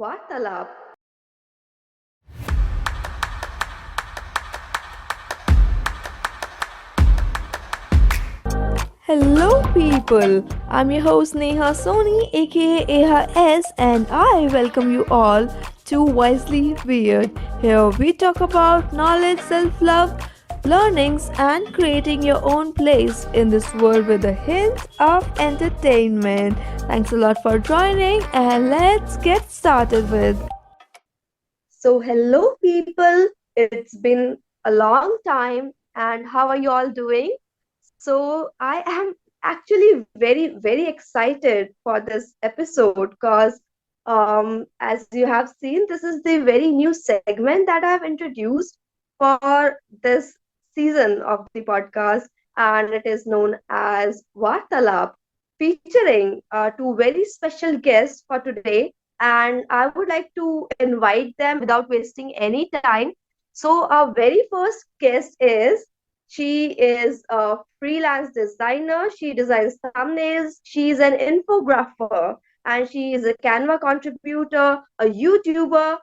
वार्तालाप. Hello, people. I'm your host Neha Soni, aka Eha S, and I welcome you all to Wisely Weird. Here we talk about knowledge, self love, learnings, and creating your own place in this world with a hint of entertainment. Thanks a lot for joining, and let's get started with. So, hello, people. It's been a long time, and how are you all doing? So, I am actually very excited for this episode because, as you have seen, this is the very new segment that I have introduced for this season of the podcast, and it is known as Vartalap, featuring two very special guests for today. And I would like to invite them without wasting any time. So, our very first guest is she is a freelance designer. She designs thumbnails. She's an infographer and she is a Canva contributor, a YouTuber,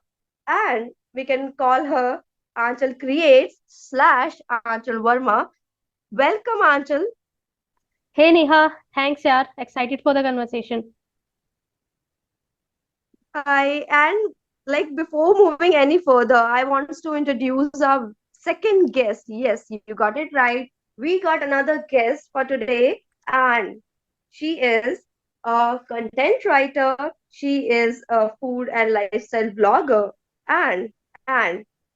and we can call her Aanchal Creates slash Aanchal Verma. Welcome, Aanchal. Hey Neha, thanks yaar. Excited for the conversation. Hi, and like before moving any further, I want to introduce our second guest. Yes, you got it right. We got another guest for today, and she is a content writer. She is a food and lifestyle blogger, and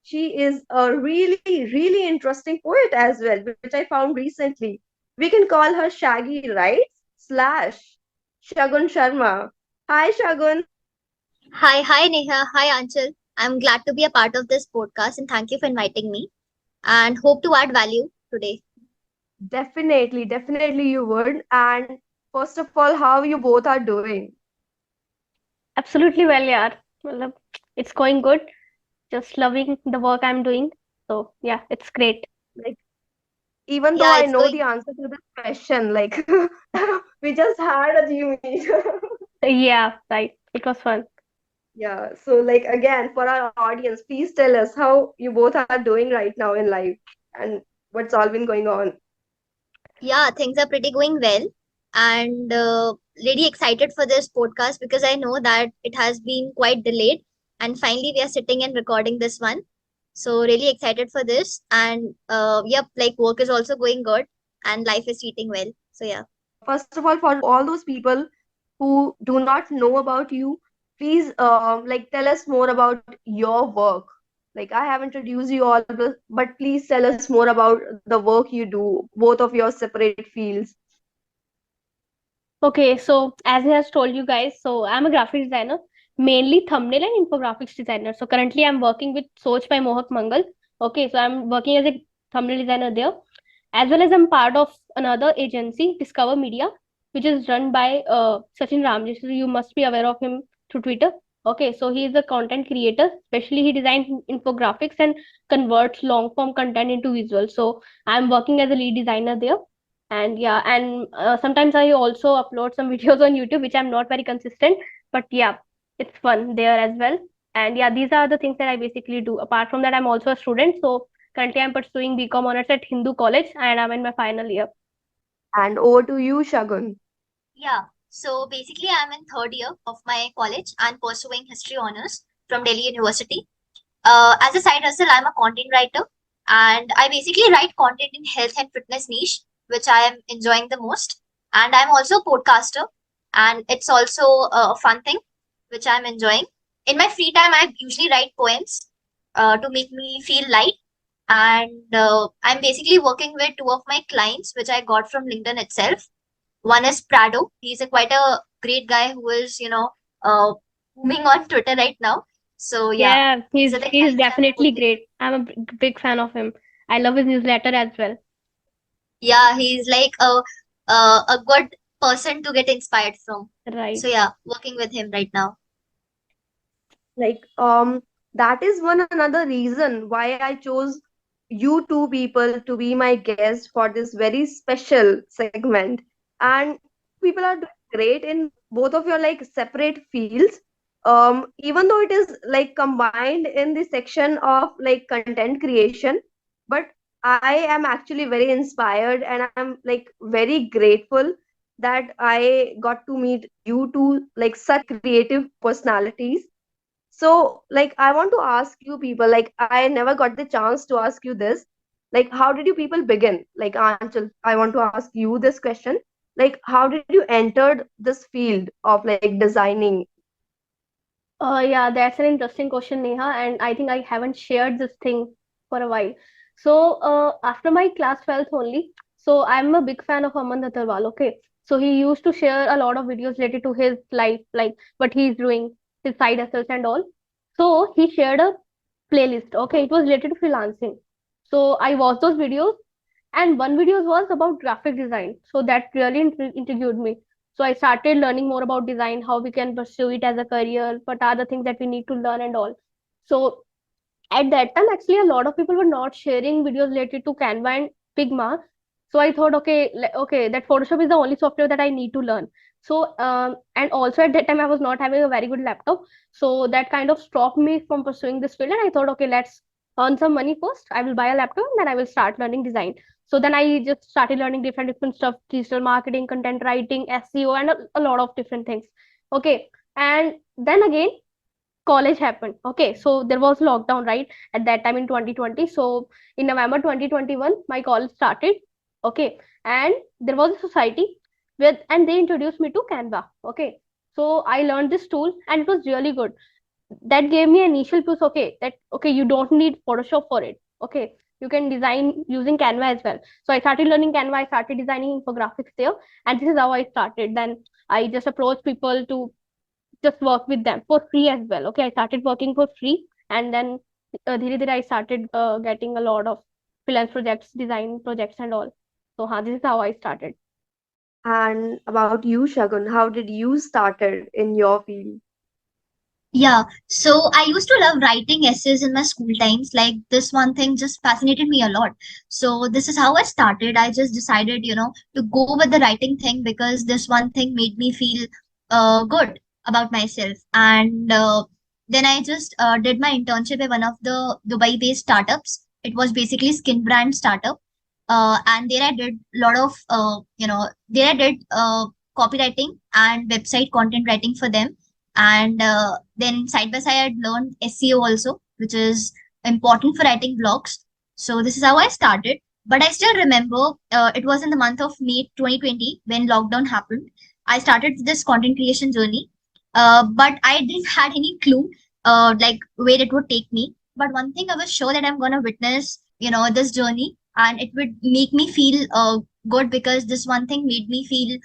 she is a really interesting poet as well, which I found recently. We can call her Shaggy, right? Slash Shagun Sharma. Hi, Shagun. Hi Neha, hi Anchal. I'm glad to be a part of this podcast and thank you for inviting me and hope to add value today. Definitely you would. And first of all, how you both are doing? Absolutely well yaar. मतलब, it's going good. Just loving the work I'm doing. So yeah, it's great. Like, even though Yeah, I it's know going. the answer to this question, like we just had a G meet. Yeah, right. It was fun. Yeah. So like again, for our audience, please tell us how you both are doing right now in life and what's all been going on. Yeah, things are pretty going well and really excited for this podcast because I know that it has been quite delayed and finally we are sitting and recording this one. So really excited for this and yep, like work is also going good and life is treating well. So yeah. First of all, for all those people who do not know about you, please like tell us more about your work. Like I have introduced you all, but please tell us more about the work you do, both of your separate fields. Okay, so as I has told you guys, so I'm a graphic designer, mainly thumbnail and infographics designer. So currently I'm working with Soch by Mohak Mangal. Okay, so I'm working as a thumbnail designer there, as well as I'm part of another agency, Discover Media, which is run by Sachin Ramji. So you must be aware of him through Twitter. Okay, so he is a content creator. Especially he designs infographics and converts long form content into visuals. So I'm working as a lead designer there. And yeah, and sometimes I also upload some videos on YouTube, which I'm not very consistent, but yeah, it's fun there as well. And yeah, these are the things that I basically do. Apart from that, I'm also a student. So currently, I'm pursuing BCom honors at Hindu College, and I'm in my final year. And over to you, Shagun. Yeah. So basically, I'm in third year of my college and pursuing history honors from Delhi University. As a side hustle, I'm a content writer and I basically write content in health and fitness niche, which I am enjoying the most. And I'm also a podcaster and it's also a fun thing, which I'm enjoying. In my free time, I usually write poems to make me feel light. And I'm basically working with two of my clients, which I got from LinkedIn itself. One is Prado. He's a quite a great guy who is, booming on Twitter right now. So yeah, Yeah, these he's are the he's clients I'm definitely working. great. I'm a big fan of him. I love his newsletter as well. Yeah, he's like a good person to get inspired from. Right. So yeah, working with him right now. Like that is one another reason why I chose you two people to be my guest for this very special segment. And people are doing great in both of your like separate fields. even though it is like combined in the section of like content creation, but I am actually very inspired and I'm like very grateful that I got to meet you two, like such creative personalities. So like I want to ask you people, like I never got the chance to ask you this, like how did you people begin? Like Anchal, I want to ask you this question, like how did you entered this field of like designing? Yeah, that's an interesting question, Neha, and I think I haven't shared this thing for a while. So, after my class 12th only, so I'm a big fan of Aman Dhattarwal, okay? So he used to share a lot of videos related to his life, like what he's doing, his side hustles and all. So he shared a playlist, okay? It was related to freelancing. So I watched those videos, and one video was about graphic design, so that really intrigued me. So I started learning more about design, how we can pursue it as a career, what are the things that we need to learn and all. So at that time, actually, a lot of people were not sharing videos related to Canva and Figma. So I thought, okay, okay, that Photoshop is the only software that I need to learn. So and also at that time I was not having a very good laptop, so that kind of stopped me from pursuing this field. And I thought, okay, let's earn some money first. I will buy a laptop and then I will start learning design. So then I just started learning different stuff: digital marketing, content writing, SEO, and a lot of different things. Okay, and then again college happened. Okay, so there was lockdown, right, at that time in 2020. So in November 2021 my college started. Okay, and there was a society with, and they introduced me to Canva. Okay, so I learned this tool and it was really good. That gave me an initial push, okay, that okay, you don't need Photoshop for it. Okay, you can design using Canva as well. So I started learning Canva, I started designing infographics there, and this is how I started. Then I just approached people to just work with them for free as well. Okay, I started working for free, and then dhire dhire I started getting a lot of freelance projects, design projects, and all. So, this is how I started. And about you, Shagun, how did you started in your field? Yeah, so I used to love writing essays in my school times. Like this one thing just fascinated me a lot. So this is how I started. I just decided, to go with the writing thing because this one thing made me feel good about myself. And then I just did my internship at one of the Dubai-based startups. It was basically skin brand startup. And there I did a lot of, there I did copywriting and website content writing for them. And then side by side, I'd learned SEO also, which is important for writing blogs. So this is how I started. But I still remember it was in the month of May 2020 when lockdown happened. I started this content creation journey, but I didn't had any clue like where it would take me. But one thing I was sure that I'm gonna witness, this journey, and it would make me feel good because this one thing made me feel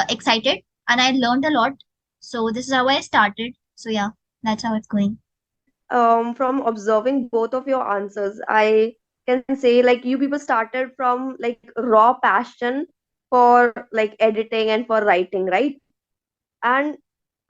excited, and I learned a lot. So this is how I started. So yeah, that's how it's going. From observing both of your answers, I can say like you people started from like raw passion for like editing and for writing, right? And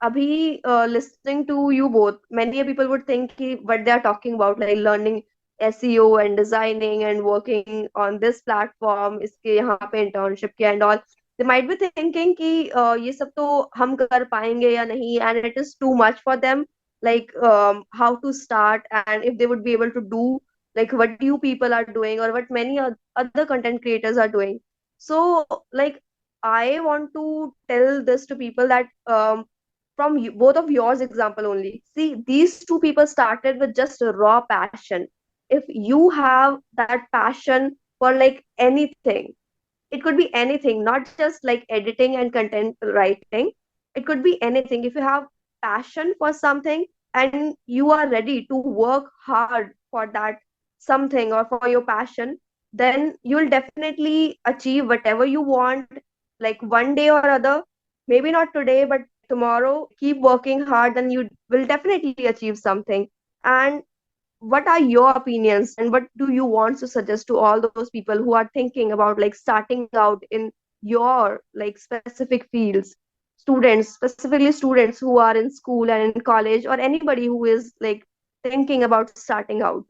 Abhi, listening to you both, many people would think ki what they are talking about, like learning SEO and designing and working on this platform, इसके यहाँ पे internship किया and all. They might be thinking कि ये सब तो हम कर पाएंगे या नहीं, and it is too much for them. Like how to start and if they would be able to do like what you people are doing or what many other content creators are doing. So like I want to tell this to people that from you, both of yours example only. See, these two people started with just a raw passion. If you have that passion for like anything, it could be anything, not just like editing and content writing. It could be anything. If you have passion for something and you are ready to work hard for that something or for your passion, then you'll definitely achieve whatever you want, like one day or other. Maybe not today, but tomorrow. Keep working hard, then you will definitely achieve something. And what are your opinions and what do you want to suggest to all those people who are thinking about like starting out in your like specific fields, students, specifically students who are in school and in college, or anybody who is like thinking about starting out?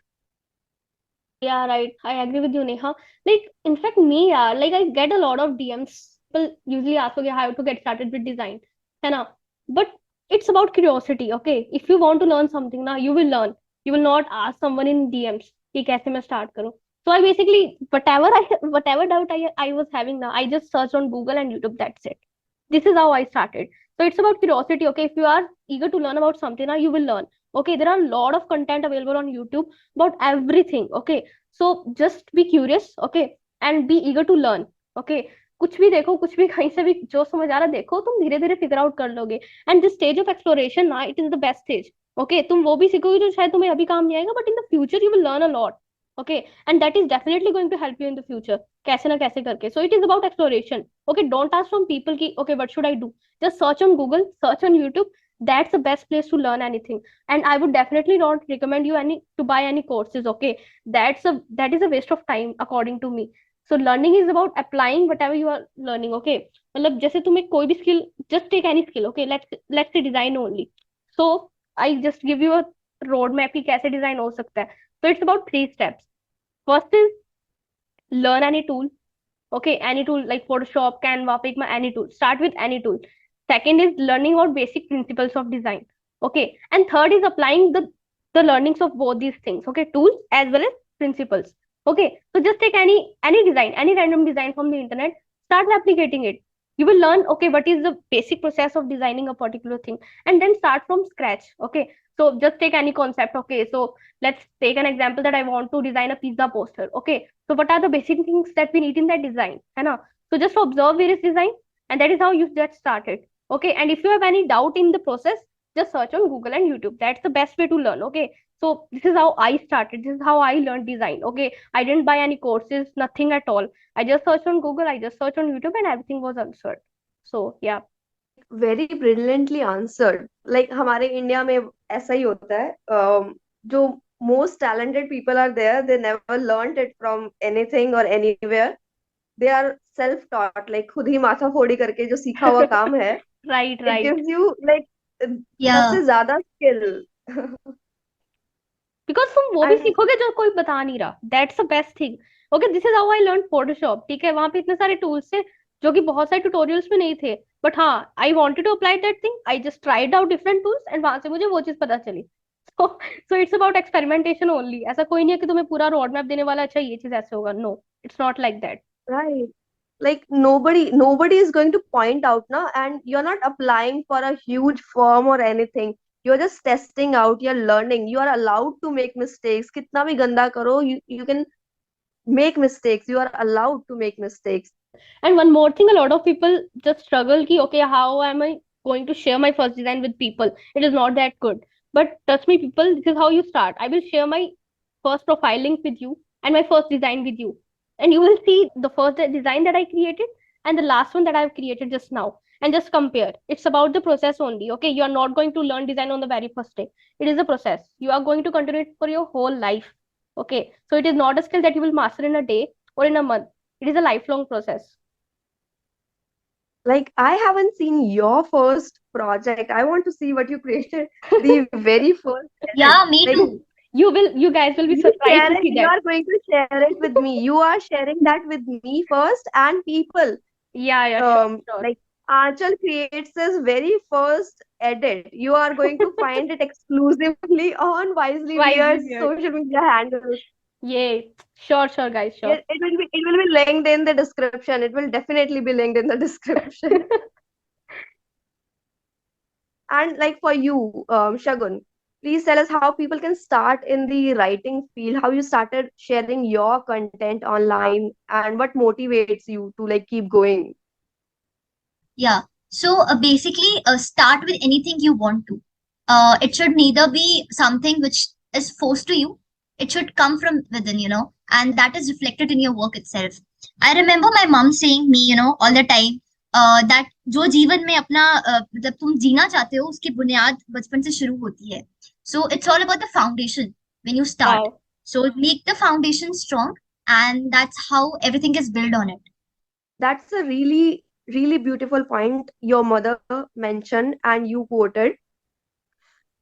Yeah, right. I agree with you, Neha. Like, in fact, me, yeah, like I get a lot of DMs. People usually ask, okay, how to get started with design. है ना? But it's about curiosity. Okay, if you want to learn something now, you will learn. You will not ask someone in DMs कि कैसे मैं start करूं. So I basically, whatever doubt I was having now, I just searched on Google and YouTube. That's it. This is how I started. So it's about curiosity. Okay, if you are eager to learn about something now, you will learn. Okay, there are a lot of content available on YouTube about everything. Okay, so just be curious. Okay, and be eager to learn. Okay, कुछ भी देखो, कुछ भी कहीं से भी जो समझ आ रहा देखो, तुम धीरे धीरे फिगर आउट कर लोगे. And this stage of exploration ना, it is the best stage. Okay, तुम वो भी सीखोगे जो शायद तुम्हें अभी काम नहीं आएगा, but in the future you will learn a lot. Okay, and that is definitely going to help you in the future, कैसे ना कैसे करके. So it is about exploration. Okay, don't ask from people की okay what should I do. Just search on Google, search on YouTube. That's the best place to learn anything. And I would definitely not recommend you any to buy any courses. Okay, that is a waste of time according to me. So learning is about applying whatever you are learning. Okay, मतलब जैसे तुम्हें कोई भी skill, just take any skill. Okay, let's say design only. So I just give you a road map कि कैसे design हो सकता है. So it's about 3 steps. First is learn any tool. Okay, any tool like Photoshop, Canva, Figma, any tool. Start with any tool. Second is learning about basic principles of design. Okay, and third is applying the learnings of both these things. Okay, tools as well as principles. Okay, so just take any design, any random design from the internet, start replicating it. You will learn okay what is the basic process of designing a particular thing, and then start from scratch. Okay, so just take any concept. Okay, so let's take an example that I want to design a pizza poster. Okay, so what are the basic things that we need in that design, है ना? So just observe various design, and that is how you get started. Okay, and if you have any doubt in the process, just search on Google and YouTube. That's the best way to learn. Okay, so this is how I started, this is how I learned design. Okay, I didn't buy any courses, nothing at all. I just searched on Google, I just searched on YouTube, and everything was answered. So yeah. Very brilliantly answered. Like हमारे India में ऐसा ही होता है. जो most talented people are there, they never learned it from anything और anywhere. They are self taught, like खुद ही माथा फोड़ी करके जो सीखा हुआ काम है, Right, it right. Gives you like Yeah. सबसे ज्यादा स्किल. बिकॉज तुम वो भी एंड सीखोगे जो कोई बता नहीं रहा. That's the best thing. Okay, this is how I learn Photoshop. ठीक है, वहां पे इतने सारे टूल्स थे जो कि बहुत सारे ट्यूटोरियल्स में नहीं थे, बट हाँ, I wanted to apply that thing. I just tried out different tools and वहां से मुझे वो चीज पता चली. So it's about experimentation only. ऐसा कोई नहीं है कि तुम्हें पूरा रोड मैप देने वाला, अच्छा ये चीज ऐसे होगा. No, it's not like that. right, like nobody is going to point out now, and you're not applying for a huge firm or anything. You're just testing out, you're learning, you are allowed to make mistakes. कितना भी गंदा करो, you can make mistakes, you are allowed to make mistakes. And one more thing, a lot of people just struggle ki, okay, how am I going to share my first design with people? It is not that good. But trust me, people, this is how you start. I will share my first profile link with you and my first design with you. And you will see the first design that I created and the last one that I've created just now. And just compare. It's about the process only. Okay, you are not going to learn design on the very first day. It is a process. You are going to continue it for your whole life. Okay, so it is not a skill that you will master in a day or in a month. It is a lifelong process. Like, I haven't seen your first project. I want to see what you created, the very first edit. Yeah, me Like, too. You guys will be you surprised share to it, see you that. are going to share it with me. You are sharing that with me first, and people. Yeah, sure, sure. Like, Aanchal creates his very first edit. You are going to find it exclusively on Wisely Wisely Weird weird. social media handles. Yay. Sure, guys, sure. It will be linked in the description. It will definitely be linked in the description. And like for you, Shagun, please tell us how people can start in the writing field, how you started sharing your content online, and what motivates you to like keep going. Yeah. So basically, start with anything you want to. It should neither be something which is forced to you. It should come from within, and that is reflected in your work itself. I remember my mom saying me, all the time, that जो जीवन में अपना मतलब तुम जीना चाहते हो उसकी बुनियाद बचपन से शुरू होती है. So it's all about the foundation when you start. Wow. So make the foundation strong, and that's how everything is built on it. That's a really, really beautiful point your mother mentioned and you quoted.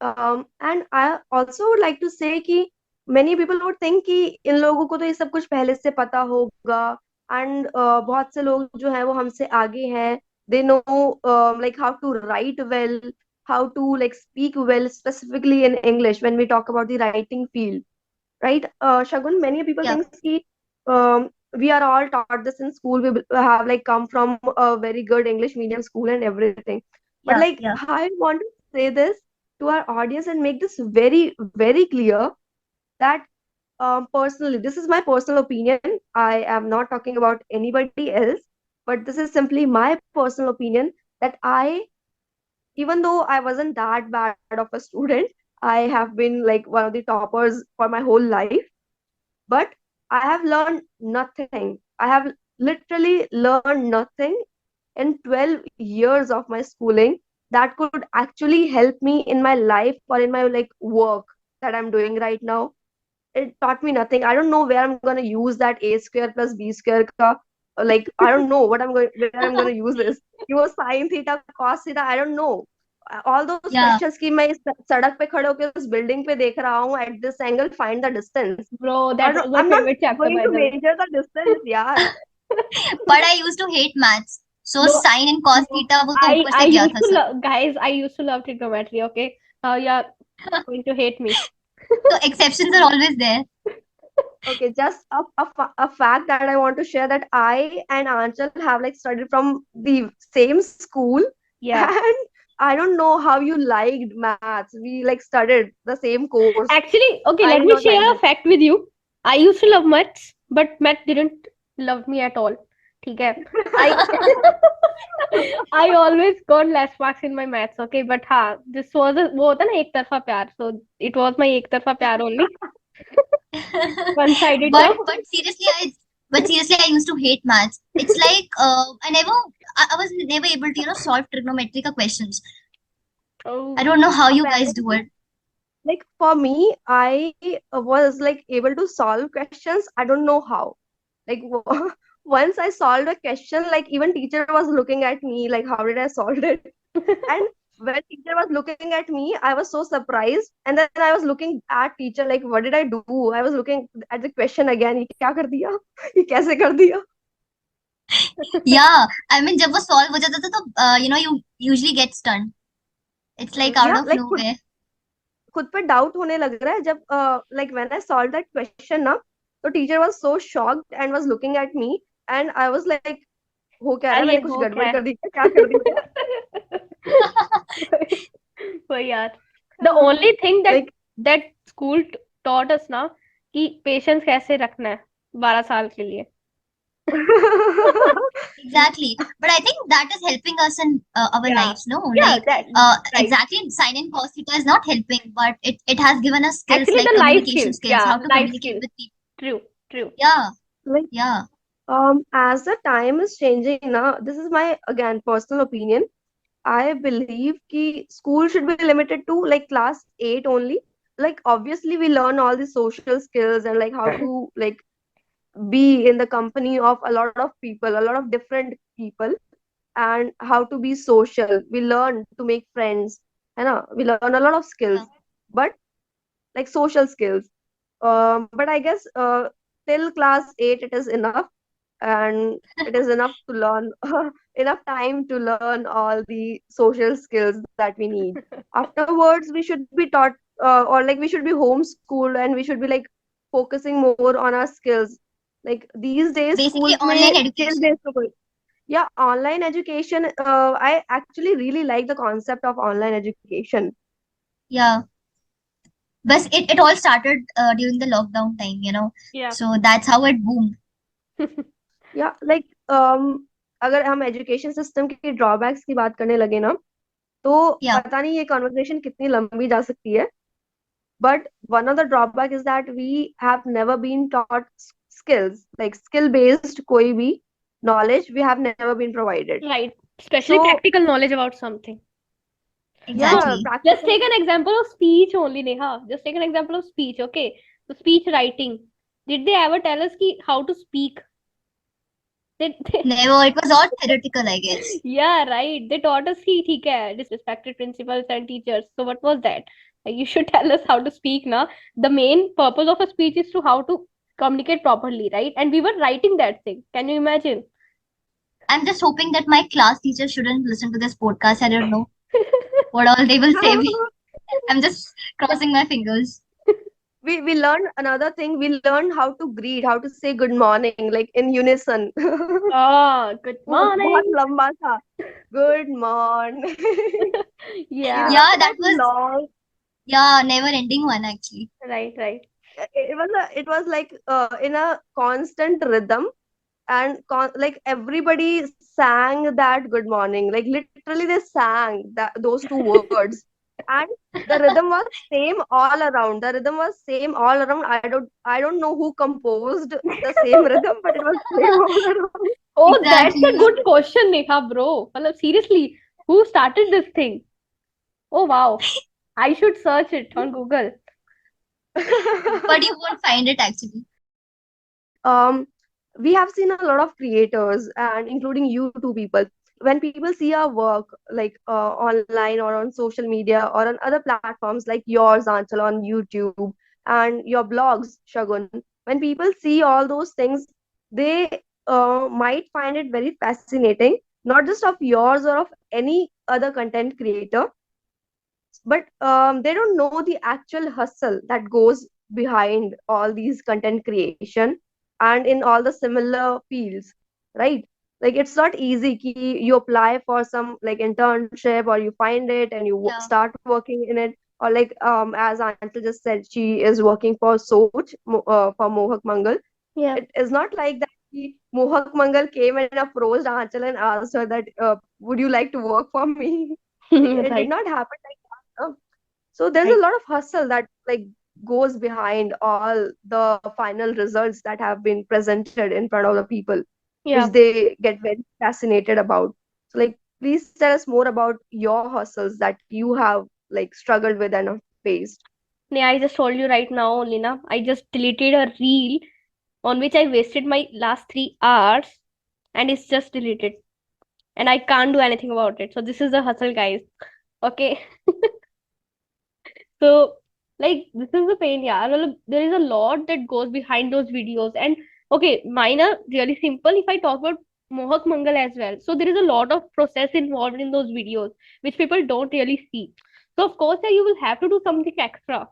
And I also would like to say कि many people would think कि इन लोगों को तो ये सब कुछ पहले से पता होगा, and बहुत से लोग जो हैं वो हमसे आगे हैं. They know like how to write well, how to like speak well, specifically in English when we talk about the writing field, right? Shagun, many people Yeah, think ki, we are all taught this in school. Have like come from a very good English medium school and everything. But yeah, like, yeah, I want to say this to our audience and make this very, very clear that personally, this is my personal opinion. I am not talking about anybody else, but this is simply my personal opinion that even though I wasn't that bad of a student, I have been like one of the toppers for my whole life. But I have learned nothing. I have literally learned nothing in 12 years of my schooling that could actually help me in my life or in my like work that I'm doing right now. It taught me nothing. I don't know where I'm gonna use that a square plus b square ka. Like I don't know what I'm going where I'm gonna use this. You know, sine theta, cos theta. I don't know. All those yeah. questions कि मैं इस सड़क पे खड़े होकर उस building पे देख रहा हूँ at this angle find the distance. Bro, I that don't, was my I'm not favorite chapter, going by to the way. measure the distance, यार. But I used to hate maths. So No, sine and cos no. theta वो तो ऊपर I से गया used था to सब. love, guys, I used to love trigonometry, okay? Now you're going to hate me. So exceptions are always there. Okay, just a fact that I want to share that I and Aanchal have like studied from the same school, Yeah. and I don't know how you liked maths. We like studied the same course. Actually, okay, I let did me not like share a that. fact with you. I used to love maths, but math didn't love me at all. ठीक है. I I always got less marks in my maths, okay? But हाँ, this was a वो होता है ना एक तरफा प्यार. So it was my एक तरफा प्यार only. One-sided but love. but seriously I but seriously I used to hate maths. It's like I was never able to solve trigonometric questions. I Oh, don't know how you guys do Apparently, it. like for me, I was like able to solve questions. I don't know how. Like once I solved a question, like even teacher was looking at me like, how did I solve it? And when teacher was looking at me, I was so surprised. And then I was looking at teacher like, what did I do? I was looking at the question again. ये क्या कर दिया? ये कैसे कर दिया? Yeah, I mean जब वो solve हो जाता था तो you usually get stunned. It's like out Yeah, of like nowhere. खुद पे डाउट होने लग रहा है जब like when I solved that question ना, तो teacher was so shocked and was looking at me and I was like, हो क्या रहा यार है? ये मैंने कुछ हो क्या गड़बड़ है? कर दी क्या कर दिया? वही यार. The only thing that Like school taught us ना कि patience कैसे रखना है 12 साल के लिए. Exactly. But I think that is helping us in our Yeah. lives, no? Yeah, Like, that right. exactly, sine and cos theta is not helping, but it has given us skills Actually, like the life communication skills. skills, Yeah, how to life communicate skills. with people. True, true. Yeah, like yeah, as the time is changing now, this is my again personal opinion. I believe कि school should be limited to like class 8 only. Like obviously we learn all the social skills and like how to like be in the company of a lot of people, a lot of different people, and how to be social. We learn to make friends, you know, we learn a lot of skills, yeah, but like social skills. But I guess till class 8 it is enough, and it is enough to learn enough time to learn all the social skills that we need. Afterwards we should be taught or like we should be homeschooled and we should be like focusing more on our skills. Like these days basically schools online में skill education. based तो yeah, online education, I actually really like the concept of online education. Yeah, but it all started during the lockdown time, Yeah. so that's how it boomed. Yeah, like अगर हम education system के drawbacks की बात करने लगे ना, तो Yeah, पता नहीं ये कॉन्वर्सेशन कितनी लंबी जा सकती है. But one of the drawback is that we have never been taught skills, like skill based कोई भी knowledge we have never been provided. Right. Especially So practical knowledge about something. So yeah, exactly. just practical. take an example of speech only, Neha. Just take an example of speech, okay? So speech writing. Did they ever tell us how to speak? They Never. It was all theoretical, I guess. yeah, right. They taught us he ठीक है, disrespected principals and teachers. So what was that? Like, you should tell us how to speak now. The main purpose of a speech is to how to communicate properly, right? And we were writing that thing. Can you imagine? I'm just hoping that my class teacher shouldn't listen to this podcast. I don't know. What all they will say me. I'm just crossing my fingers. We learned another thing. We learned how to greet, how to say good morning, like in unison. Oh, good वो बहुत morning. लंबा था. Good morning. We Yeah, Yeah, learned that that was, long. yeah, never ending one actually. right, right. It was like in a constant rhythm, and like everybody sang that good morning, like literally they sang those two words, and the rhythm was same all around. The rhythm was same all around. I don't know who composed the same rhythm, but it was same all around. Oh, that's a Exactly. good question, Neha, bro. Well, seriously, who started this thing? Oh, wow. I should search it on Google. But you won't find it actually. um we have seen a lot of creators, and including you two people, when people see our work, like online or on social media or on other platforms like yours, Anchal, on YouTube, and your blogs, Shagun. When people see all those things, they might find it very fascinating, not just of yours or of any other content creator, but they don't know the actual hustle that goes behind all these content creation and in all the similar fields, right? Like it's not easy ki you apply for some like internship, or you find it and you Yeah. start working in it, or like as Anshul just said, she is working for Soch, for Mohak Mangal. Yeah, It is not like that Mohak Mangal came and approached Anchal and asked her that would you like to work for me. Like it did right, not happen like that, no? So there's a right. lot of hustle that like goes behind all the final results that have been presented in front of the people, which Yeah. they get very fascinated about. So like please tell us more about your hustles that you have like struggled with and have faced. Yeah, I just told you right now, only na. I just deleted a reel on which I wasted my last 3 hours and it's just deleted. And I can't do anything about it. So this is the hustle, guys. Okay. So, like, this is the pain, yeah. Well, there is a lot that goes behind those videos. And okay, mine are really simple. If I talk about Mohak Mangal as well, so there is a lot of process involved in those videos, which people don't really see. So, of course, yeah, you will have to do something extra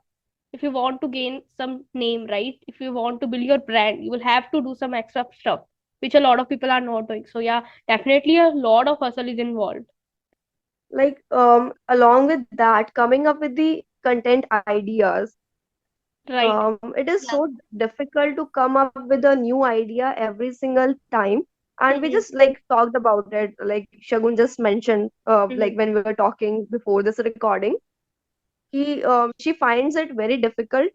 if you want to gain some name, right? If you want to build your brand, you will have to do some extra stuff, which a lot of people are not doing. So, yeah, definitely a lot of hustle is involved. Like along with that, coming up with the content ideas, Right. it is Yeah. so difficult to come up with a new idea every single time. And we Mm-hmm. just like talked about it, like Shagun just mentioned, Mm-hmm. like when we were talking before this recording, she finds it very difficult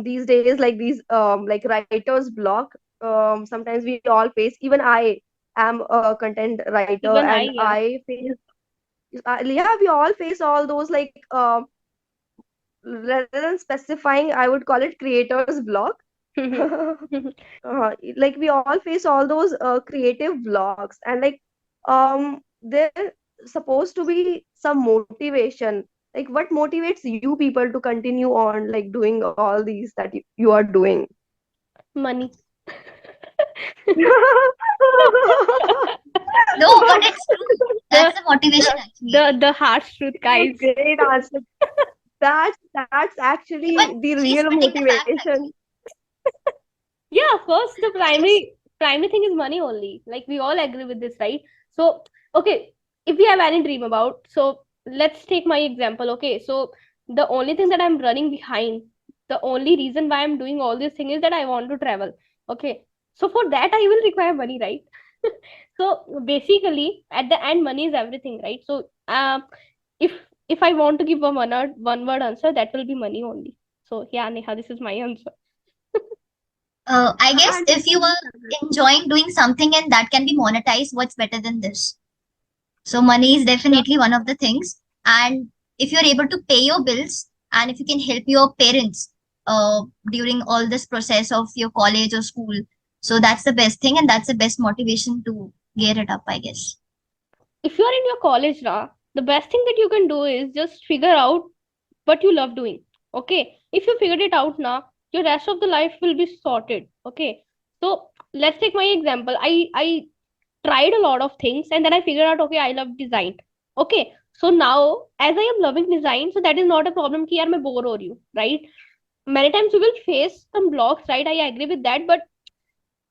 these days, like these like writer's block. Sometimes we all face, even I am a content writer, Even I, and yeah. I face, yeah, we all face all those like rather than specifying, I would call it creator's block. Like we all face all those creative blocks, and like there supposed to be some motivation. Like what motivates you people to continue on like doing all these that you are doing? Money. No, but it's true. the That's the motivation actually. the harsh truth, guys. Great answer. That's actually Even the she's real spitting the facts motivation. actually. Yeah, first the Yes. primary thing is money only. Like we all agree with this, right? So okay, if we have any dream about, so let's take my example. Okay, so the only thing that I'm running behind, the only reason why I'm doing all this thing is that I want to travel. Okay, so for that I will require money, right? So basically, at the end, money is everything, right? So if if I want to give a one word answer, that will be money only. So yeah, Neha, this is my answer. I guess And if you are enjoying doing something and that can be monetized, what's better than this? So money is yeah, definitely one of the things. And if you're able to pay your bills and if you can help your parents during all this process of your college or school, so that's the best thing and that's the best motivation to gear it up, I guess. If you are in your college now, the best thing that you can do is just figure out what you love doing. Okay. If you figured it out now, your rest of the life will be sorted. Okay. So let's take my example. I tried a lot of things and then I figured out, okay, I love design. Okay. So now, as I am loving design, so that is not a problem कि यार मैं bore हो रही हूँ, right? Many times you will face some blocks, right? I agree with that, but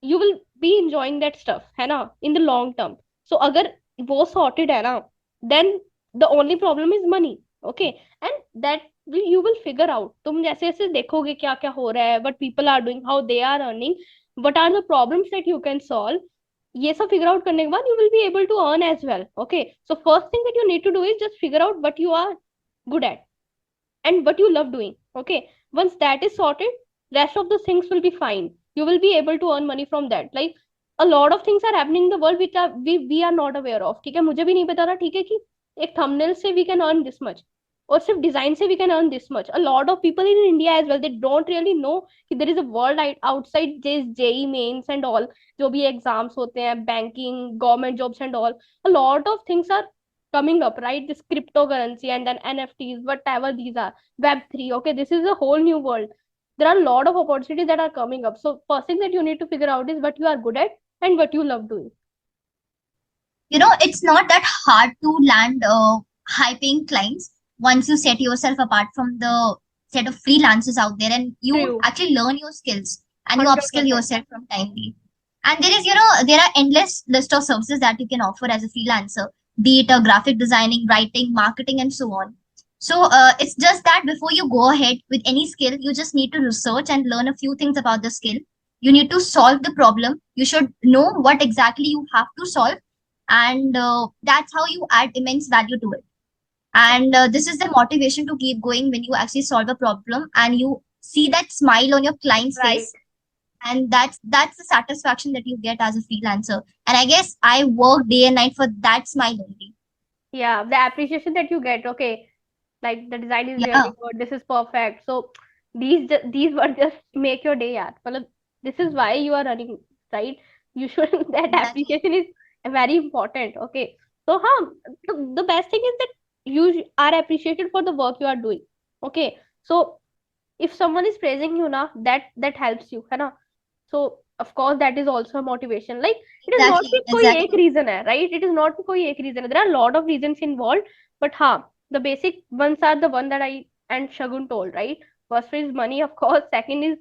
you will be enjoying that stuff, है ना, in the long term. So अगर वो sorted है ना, then the only problem is money, okay? And that you will figure out. तुम जैसे जैसे देखोगे क्या क्या हो रहा है, what people are doing, how they are earning, what are the problems that you can solve, ये सब figure out करने के बाद you will be able to earn as well, okay? So first thing that you need to do is just figure out what you are good at and what you love doing, okay? Once that is sorted, rest of the things will be fine. You will be able to earn money from that. Like a lot of things are happening in the world which are we are not aware of, ठीक है? मुझे भी नहीं पता था, ठीक है, कि एक thumbnail से we can earn this much, और सिर्फ डिजाइन से we can earn this much. A lot of people in India as well, they don't really know कि there is a world outside this JEE mains and all, जो भी exams होते हैं, banking, government jobs and all. A lot of things are coming up, right? This cryptocurrency and then NFTs, whatever these are, Web3. Okay, this is a whole new world. There are a lot of opportunities that are coming up. So first thing that you need to figure out is what you are good at and what you love doing. It's not that hard to land high paying clients once you set yourself apart from the set of freelancers out there, and you True. actually learn your skills and you upskill 100%. yourself from time to time. And there are endless list of services that you can offer as a freelancer, be it graphic designing, writing, marketing, and so on. So it's just that before you go ahead with any skill, you just need to research and learn a few things about the skill. You need to solve the problem. You should know what exactly you have to solve, and that's how you add immense value to it. And this is the motivation to keep going when you actually solve a problem and you see that smile on your client's Right. face, and that's the satisfaction that you get as a freelancer. And I guess I work day and night for that smile only. Yeah, the appreciation that you get. Okay, like the design is Yeah, really good. This is perfect. So these words just make your day, yaar. Matlab, this is why you are running, right? You should that exactly. appreciation is very important. Okay. So the best thing is that you are appreciated for the work you are doing. Okay. So if someone is praising you now, that helps you, है ना? So of course that is also a motivation. Like it is not कि Exactly, कोई एक exactly. reason है, right? It is not कि कोई एक reason है. There are a lot of reasons involved, but the basic ones are the one that I and Shagun told, right? First is money, of course. Second is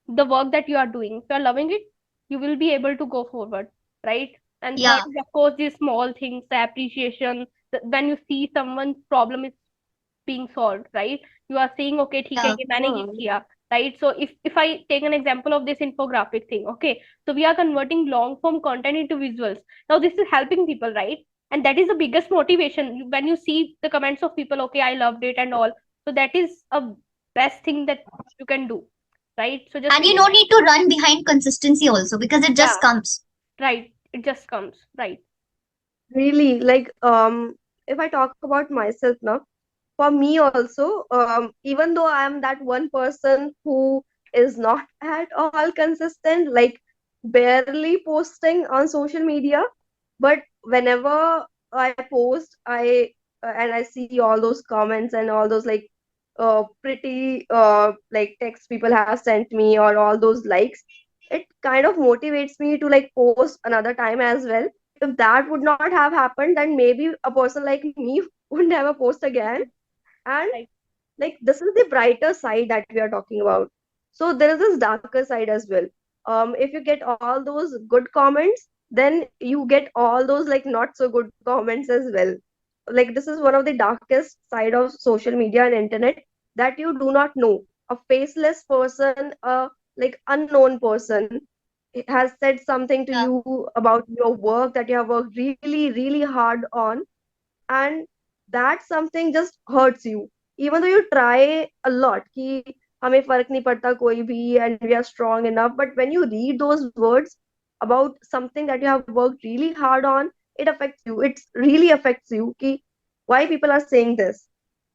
the work that you are doing. If you are loving it, you will be able to go forward, right? And third Yeah, is of course these small things, the appreciation. When you see someone's problem is being solved, right? You are saying okay, ठीक है, yeah, ये मैंने ये Hmm. किया, right? So if I take an example of this infographic thing, okay, so we are converting long form content into visuals. Now this is helping people, right? And that is the biggest motivation when you see the comments of people, okay, I loved it and all. So that is a best thing that you can do, right? So just and you figure don't out. need to run behind consistency also because it Yeah, just comes. right, it just comes, right? Really, like if I talk about myself now, for me also, even though I'm that one person who is not at all consistent, like barely posting on social media, but whenever I post, I and I see all those comments and all those like pretty like text people have sent me or all those likes, it kind of motivates me to like post another time as well. If that would not have happened, then maybe a person like me would never post again. And Right. like this is the brighter side that we are talking about. So there is this darker side as well. If you get all those good comments, then you get all those like not so good comments as well. Like this is one of the darkest side of social media and internet, that you do not know. A faceless person, a like unknown person has said something to Yeah, you about your work that you have worked really really hard on, and that something just hurts you, even though you try a lot कि हमें फर्क नहीं पड़ता कोई भी and we are strong enough, but when you read those words about something that you have worked really hard on, it affects you, it really affects you कि why people are saying this,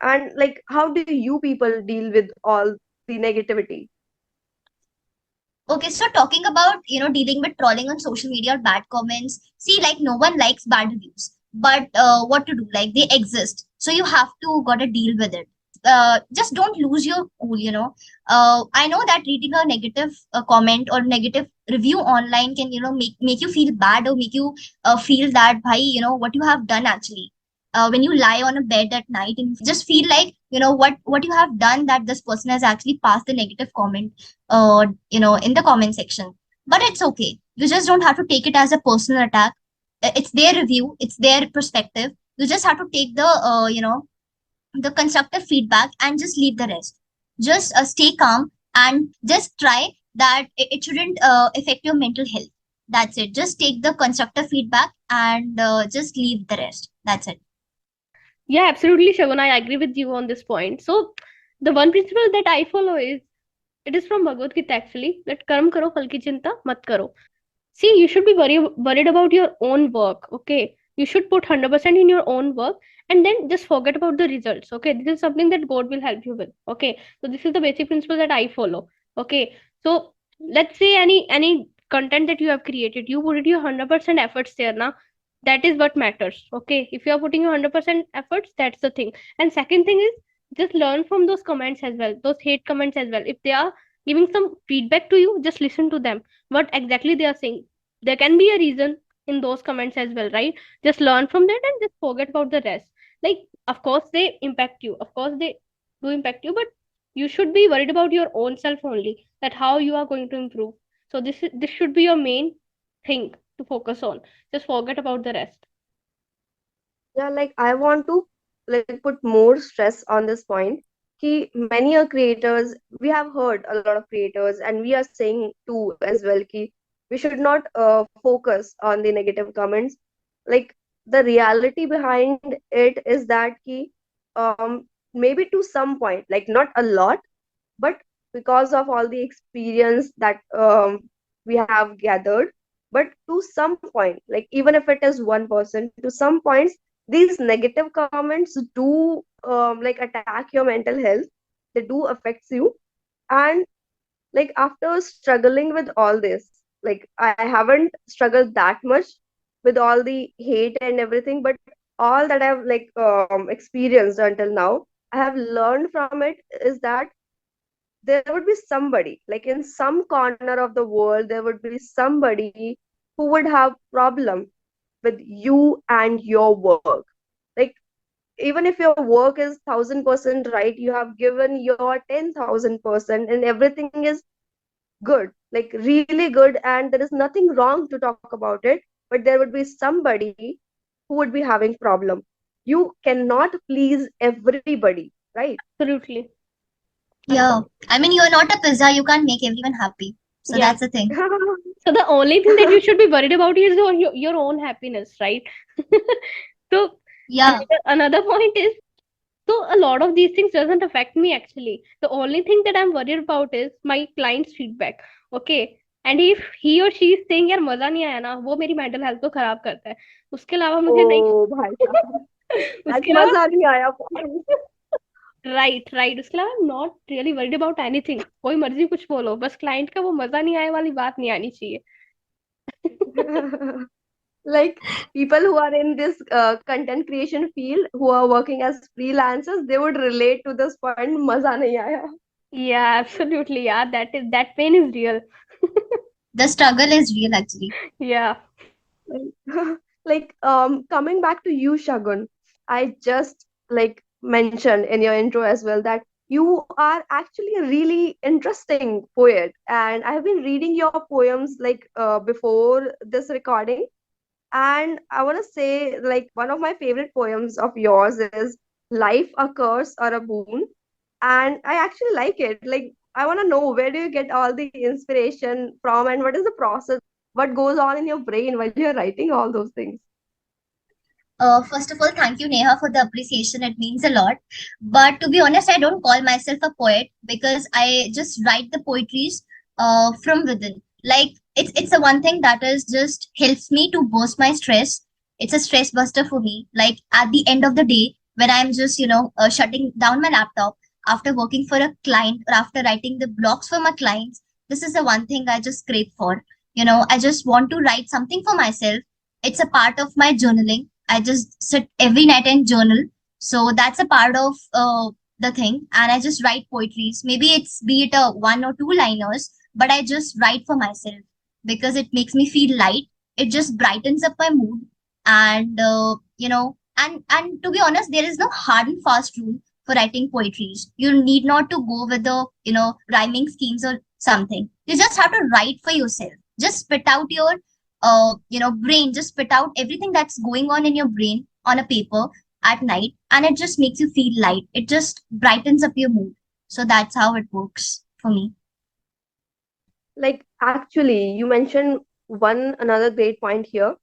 and like how do you people deal with all the negativity? okay, so talking about dealing with trolling on social media or bad comments. See, like no one likes bad reviews, but what to do? Like they exist, so you have to gotta deal with it. Just don't lose your cool. I know that reading a negative comment or negative review online can make you feel bad or make you feel that bhai what you have done actually. when you lie on a bed at night and just feel like, what you have done, that this person has actually passed the negative comment, in the comment section. But it's okay. You just don't have to take it as a personal attack. It's their review, it's their perspective. You just have to take the constructive feedback and just leave the rest. Just stay calm and just try that it shouldn't affect your mental health. That's it. Just take the constructive feedback and just leave the rest. That's it. Yeah, absolutely, Shagun. I agree with you on this point. So, the one principle that I follow is it is from Bhagavad Gita actually, that karm karo phal ki chinta mat karo. See, you should be worried about your own work. Okay, you should put 100% in your own work, and then just forget about the results. Okay, this is something that God will help you with. Okay, so this is the basic principle that I follow. Okay, so let's say any content that you have created, you put your 100% efforts there now. That is what matters. Okay, if you are putting your 100% efforts, that's the thing. And second thing is, just learn from those comments as well, those hate comments as well. If they are giving some feedback to you, just listen to them, what exactly they are saying. There can be a reason in those comments as well, right? Just learn from that and just forget about the rest. Like, of course they impact you, of course they do impact you, but you should be worried about your own self only, that how you are going to improve. So this should be your main thing to focus on. Just forget about the rest. Yeah, like I want to like put more stress on this point. Ki many are creators, we have heard a lot of creators, and we are saying too as well ki we should not focus on the negative comments. Like the reality behind it is that ki maybe to some point, like not a lot, but because of all the experience that we have gathered, but to some point, like even if it is 1%, to some points these negative comments do like attack your mental health. They do affects you. And like after struggling with all this, like I haven't struggled that much with all the hate and everything, but all that I've like experienced until now, I have learned from it is that there would be somebody, like in some corner of the world there would be somebody who would have problem with you and your work. Like even if your work is 1000% right, you have given your 10,000% and everything is good, like really good, and there is nothing wrong to talk about it, but there would be somebody who would be having problem. You cannot please everybody, right? Absolutely. Yeah. I mean, you're not a pizza. You can't make everyone happy. So Yeah. that's the thing. So the only thing that you should be worried about is your own happiness, right? So Yeah. another point is, so a lot of these things doesn't affect me actually. The only thing that I'm worried about is my client's feedback. Okay. And if he or she is saying यार मजा नहीं आया ना, वो मेरी mental health को खराब करता है, उसके अलावा मुझे नहीं। ओ भाई साहब, आज उसके अलावा मजा नहीं आया भाई। राइट राइट, उसके अलावा I'm not really worried about anything. कोई मर्जी कुछ बोलो, बस क्लाइंट का वो मजा नहीं आए वाली बात नहीं आनी चाहिए. Like people who are in this content creation field who are working as freelancers, they would relate to this point, maza nahi aaya. Yeah, absolutely. Yeah, that pain is real. The struggle is real, actually. Yeah. Like coming back to you, Shagun, I just like mentioned in your intro as well that you are actually a really interesting poet, and I have been reading your poems like before this recording. And I want to say, like, one of my favorite poems of yours is Life, a Curse or a Boon. And I actually like it. Like, I want to know where do you get all the inspiration from and what is the process? What goes on in your brain while you're writing all those things? First of all, thank you, Neha, for the appreciation. It means a lot. But to be honest, I don't call myself a poet because I just write the poetries from within. Like it's a one thing that is just helps me to burst my stress. It's a stress buster for me. Like at the end of the day, when I'm just shutting down my laptop after working for a client or after writing the blogs for my clients, this is the one thing I just crave for. I just want to write something for myself. It's a part of my journaling. I just sit every night and journal. So that's a part of the thing. And I just write poetries. Maybe it's be it a one or two liners, but I just write for myself because it makes me feel light. It just brightens up my mood. And, And to be honest, there is no hard and fast rule for writing poetries. You need not to go with the rhyming schemes or something. You just have to write for yourself. Just spit out your brain. Just spit out everything that's going on in your brain on a paper at night, and it just makes you feel light. It just brightens up your mood. So that's how it works for me. Like, actually, you mentioned one another great point here,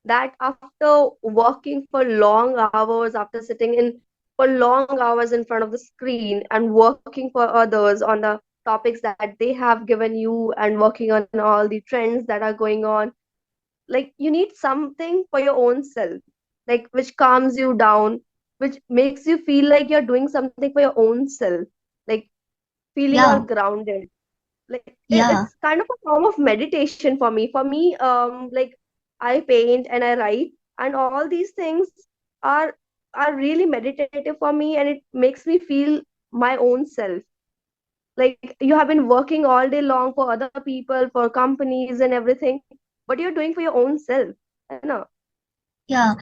that after working for long hours, after sitting in for long hours in front of the screen and working for others on the topics that they have given you and working on all the trends that are going on, like you need something for your own self, like which calms you down, which makes you feel like you're doing something for your own self, like feeling all Yeah, grounded. Like yeah, it's kind of a form of meditation for me. Like I paint and I write, and all these things are are really meditative for me, and it makes me feel my own self. Like you have been working all day long for other people, for companies and everything, but you're doing for your own self, you know. yeah.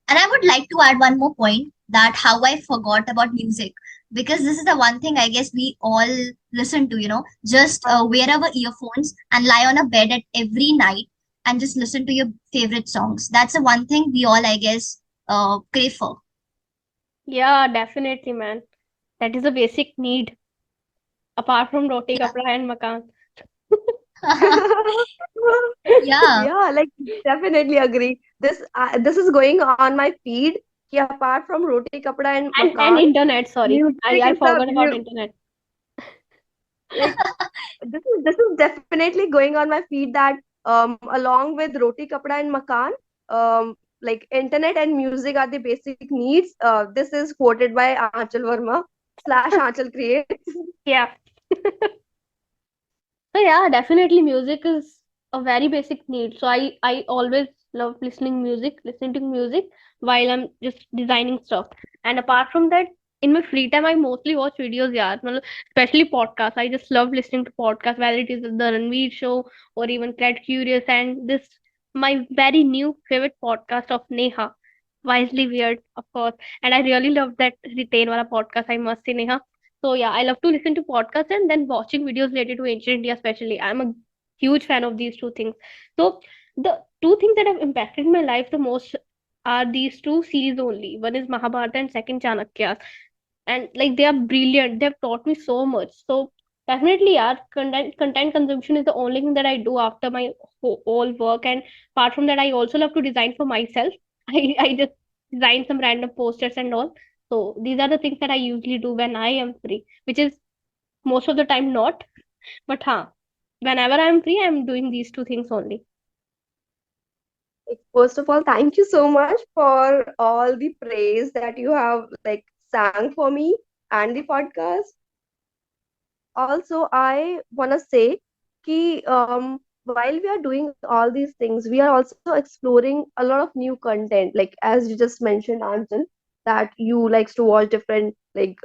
And I would like to add one more point, that how I forgot about music, because this is the one thing I guess we all listen to, just wear our earphones and lie on a bed at every night and just listen to your favorite songs. That's the one thing we all, I guess, crave for. Yeah, definitely, man. That is a basic need apart from roti, Yeah. kapda, and makan. Yeah. Yeah, like definitely agree. This is going on my feed. Ki apart from roti kapda and And makan, internet, sorry. music I is the forgot about internet. like this is definitely going on my feed, that along with roti kapda and makan, like internet and music are the basic needs. This is quoted by Aanchal Verma slash Aanchal Creates. Yeah. So yeah, definitely music is a very basic need. So I always love listening to music while I'm just designing stuff. And apart from that, in my free time, I mostly watch videos. Yeah, especially podcasts. I just love listening to podcasts, whether it is the Ranveer show or even Cat Curious. And this my very new favorite podcast of Neha, Wisely Weird, of course. And I really love that Retain wala podcast. I must say, Neha. So yeah, I love to listen to podcasts and then watching videos related to ancient India, especially. I'm a huge fan of these two things. So the two things that have impacted my life the most are these two series only. One is Mahabharata and second Chanakya. And like they are brilliant. They've taught me so much. So definitely, yeah, content consumption is the only thing that I do after my whole work. And apart from that, I also love to design for myself. I just design some random posters and all. So these are the things that I usually do when I am free, which is most of the time not. But whenever I'm free, I'm doing these two things only. Like, first of all, thank you so much for all the praise that you have like sang for me and the podcast. Also, I want to say ki while we are doing all these things, we are also exploring a lot of new content, like as you just mentioned, Anjan, that you likes to watch different like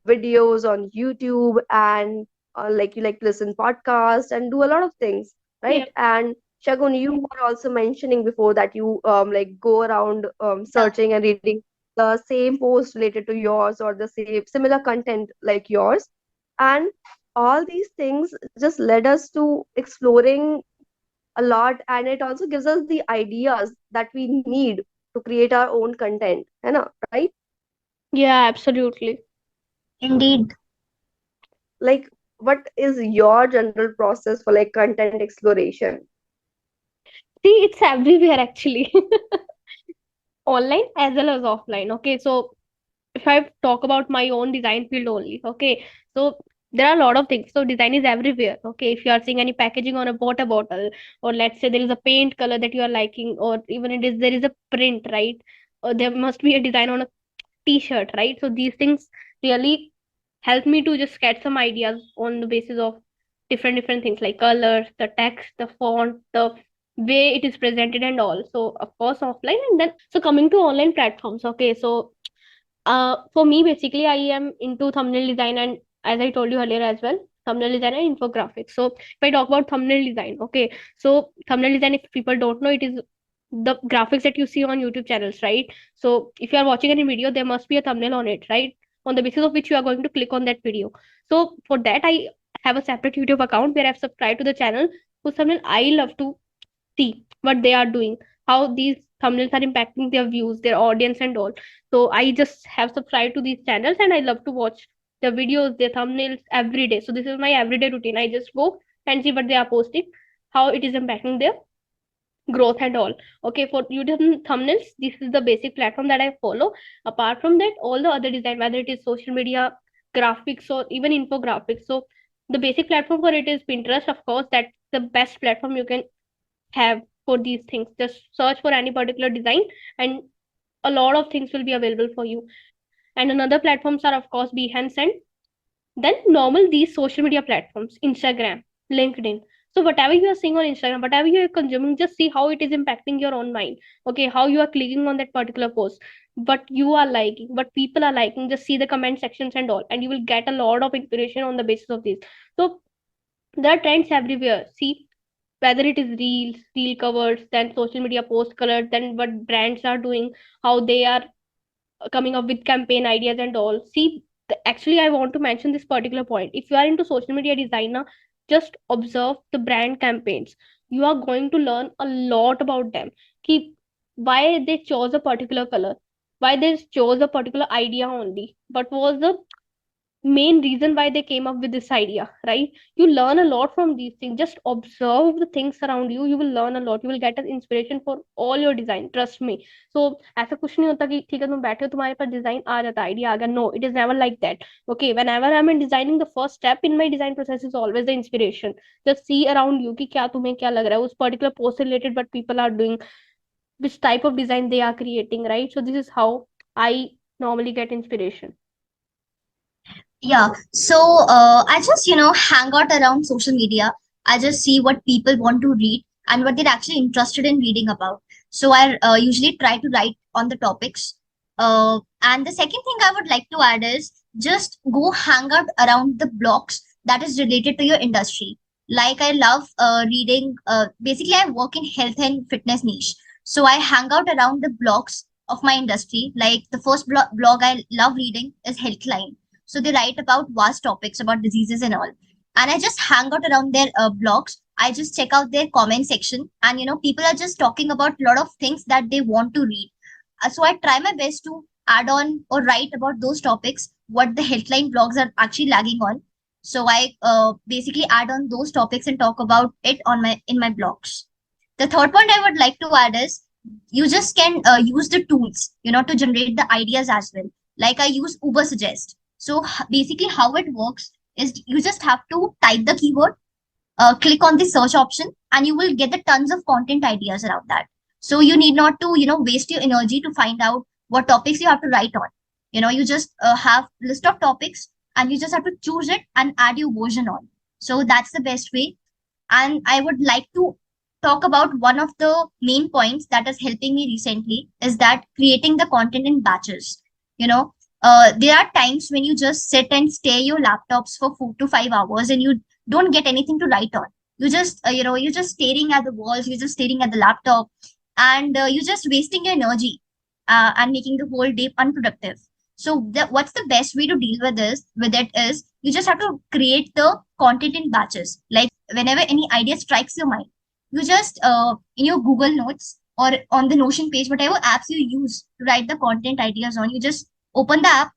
videos on YouTube, and like you like to listen podcast and do a lot of things, Yeah, right? And Shagun, you were also mentioning before that you like go around Yeah. searching and reading the same post related to yours, or the same similar content like yours, and all these things just led us to exploring a lot, and it also gives us the ideas that we need to create our own content, you know, right? yeah, absolutely. Indeed. Like, what is your general process for like content exploration? See, it's everywhere actually, online as well as offline. Okay, so if I talk about my own design field only, okay, so there are a lot of things. So design is everywhere. Okay, if you are seeing any packaging on a water bottle, or let's say there is a paint color that you are liking, or even it is there is a print, right? Or there must be a design on a t-shirt, right? So these things really help me to just get some ideas on the basis of different things like colors, the text, the font, the way it is presented and all. So of course offline, and then so coming to online platforms. Okay, so for me, basically, I am into thumbnail design, and as I told you earlier as well, thumbnail design and infographics. So if I talk about thumbnail design, okay, so thumbnail design, if people don't know, it is the graphics that you see on YouTube channels, right? So if you are watching any video, there must be a thumbnail on it, right? On the basis of which you are going to click on that video. So for that, I have a separate YouTube account where I've subscribed to the channel whose thumbnail I love to see what they are doing, how these thumbnails are impacting their views, their audience, and all. So I just have subscribed to these channels and I love to watch the videos, their thumbnails every day. So this is my everyday routine. I just go and see what they are posting, how it is impacting their growth and all. Okay, for YouTube thumbnails, this is the basic platform that I follow. Apart from that, all the other design, whether it is social media, graphics, or even infographics. So the basic platform for it is Pinterest, of course. That's the best platform you can have for these things. Just search for any particular design and a lot of things will be available for you. And another platforms are of course Behance and then normal these social media platforms, Instagram, LinkedIn. So whatever you are seeing on Instagram, whatever you are consuming, just see how it is impacting your own mind. Okay, how you are clicking on that particular post, what you are liking, what people are liking. Just see the comment sections and all, and you will get a lot of inspiration on the basis of this. So there are trends everywhere. See, whether it is reels, reel covers, then social media post colors, then what brands are doing, how they are coming up with campaign ideas and all. See, actually, I want to mention this particular point. If you are into social media designer, just observe the brand campaigns. You are going to learn a lot about them. Keep why they chose a particular color, why they chose a particular idea only. What was the main reason why they came up with this idea, right? You learn a lot from these things. Just observe the things around you. You will learn a lot. You will get an inspiration for all your design, trust me. So ऐसा कुछ नहीं होता कि ठीक है तुम बैठे हो तुम्हारे पास डिजाइन आ जाता आइडिया आ गया. No, it is never like that. Okay, whenever I'm in designing, the first step in my design process is always the inspiration. Just see around you कि क्या तुम्हें क्या लग रहा है उस particular post से related, what people are doing, which type of design they are creating, right? So this is how I normally get inspiration. Yeah, so I just, hang out around social media. I just see what people want to read and what they're actually interested in reading about. So I usually try to write on the topics. And the second thing I would like to add is just go hang out around the blogs that is related to your industry. Like I love reading, basically, I work in health and fitness niche. So I hang out around the blogs of my industry. Like the first blog I love reading is Healthline, so they write about vast topics about diseases and all. And I just hang out around their blogs. I just check out their comment section, and people are just talking about a lot of things that they want to read. So I try my best to add on or write about those topics what the headline blogs are actually lagging on. So I basically add on those topics and talk about it on my in my blogs. The third point I would like to add is you just can use the tools to generate the ideas as well. Like I use Uber Suggest. So basically, how it works is you just have to type the keyword, click on the search option, and you will get the tons of content ideas around that. So you need not to, waste your energy to find out what topics you have to write on. You just have list of topics, and you just have to choose it and add your version on. So that's the best way. And I would like to talk about one of the main points that is helping me recently is that creating the content in batches. You know, there are times when you just sit and stare your laptops for 4 to 5 hours and you don't get anything to write on. You just, you're just staring at the walls, you're just staring at the laptop, and you're just wasting your energy and making the whole day unproductive. So, what's the best way to deal with this? With it is you just have to create the content in batches. Like whenever any idea strikes your mind, you just in your Google Notes or on the Notion page, whatever apps you use to write the content ideas on, you just open the app,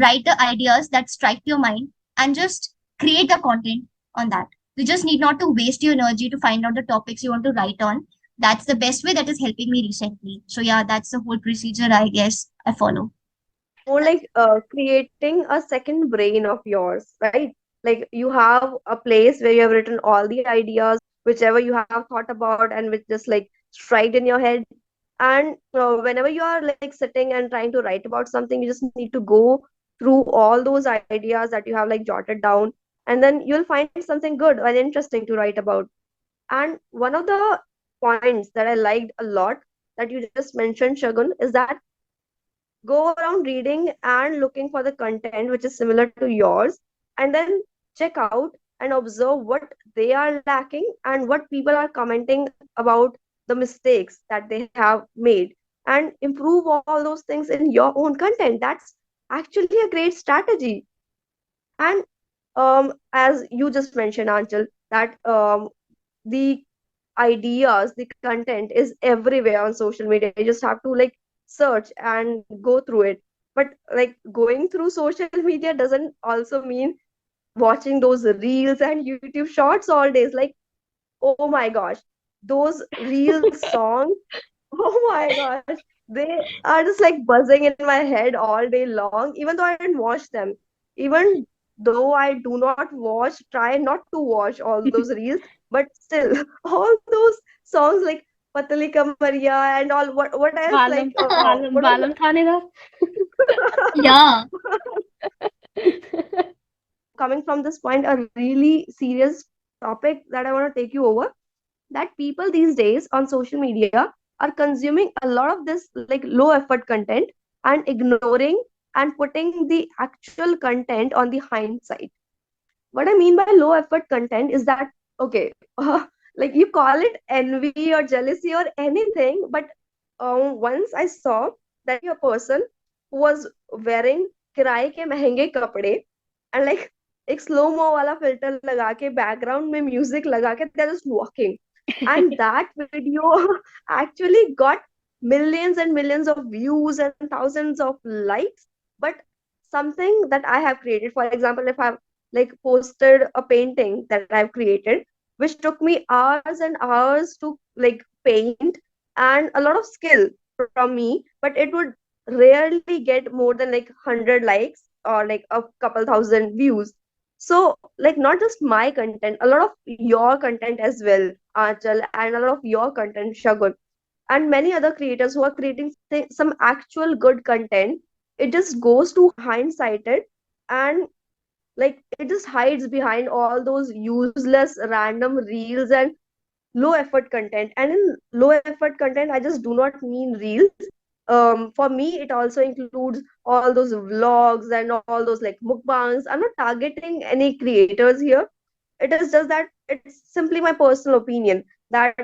write the ideas that strike your mind, and just create the content on that. You just need not to waste your energy to find out the topics you want to write on. That's the best way that is helping me recently. So yeah, that's the whole procedure I guess I follow. It's more like creating a second brain of yours, right? Like you have a place where you have written all the ideas, whichever you have thought about, and which just like strike in your head. And whenever you are like sitting and trying to write about something, you just need to go through all those ideas that you have like jotted down, and then you'll find something good and interesting to write about. And one of the points that I liked a lot that you just mentioned, Shagun, is that go around reading and looking for the content which is similar to yours, and then check out and observe what they are lacking and what people are commenting about the mistakes that they have made and improve all those things in your own content. That's actually a great strategy. And as you just mentioned, Anchal, that the ideas, the content is everywhere on social media. You just have to like search and go through it. But like going through social media doesn't also mean watching those reels and YouTube shorts all days. Like, oh my gosh, those real songs, oh my gosh, they are just like buzzing in my head all day long, even though I didn't watch them. Even though I do not watch, try not to watch all those reels, but still, all those songs like Patali Kamariya and all, what else? Like, Balam, balam, what was balam thanedar. Yeah. coming from this point, a really serious topic that I want to take you over, that people these days on social media are consuming a lot of this like low effort content and ignoring and putting the actual content on the hindsight. What I mean by low effort content is that, okay, like you call it envy or jealousy or anything, but once I saw that a person who was wearing किराए के महंगे कपड़े and like एक slow mo वाला filter लगा के background में music लगा के they're just walking, and that video actually got millions and millions of views and thousands of likes. But something that I have created, for example, if I've like posted a painting that I've created, which took me hours and hours to like paint and a lot of skill from me, but it would rarely get more than like 100 likes or like a couple thousand views. So like not just my content, a lot of your content as well, Achal, and a lot of your content, Shagun, and many other creators who are creating some actual good content, it just goes to hindsighted, and like it just hides behind all those useless random reels and low effort content. And in low effort content, I just do not mean reels. For me it also includes all those vlogs and all those like mukbangs. I'm not targeting any creators here. It is just that it's simply my personal opinion that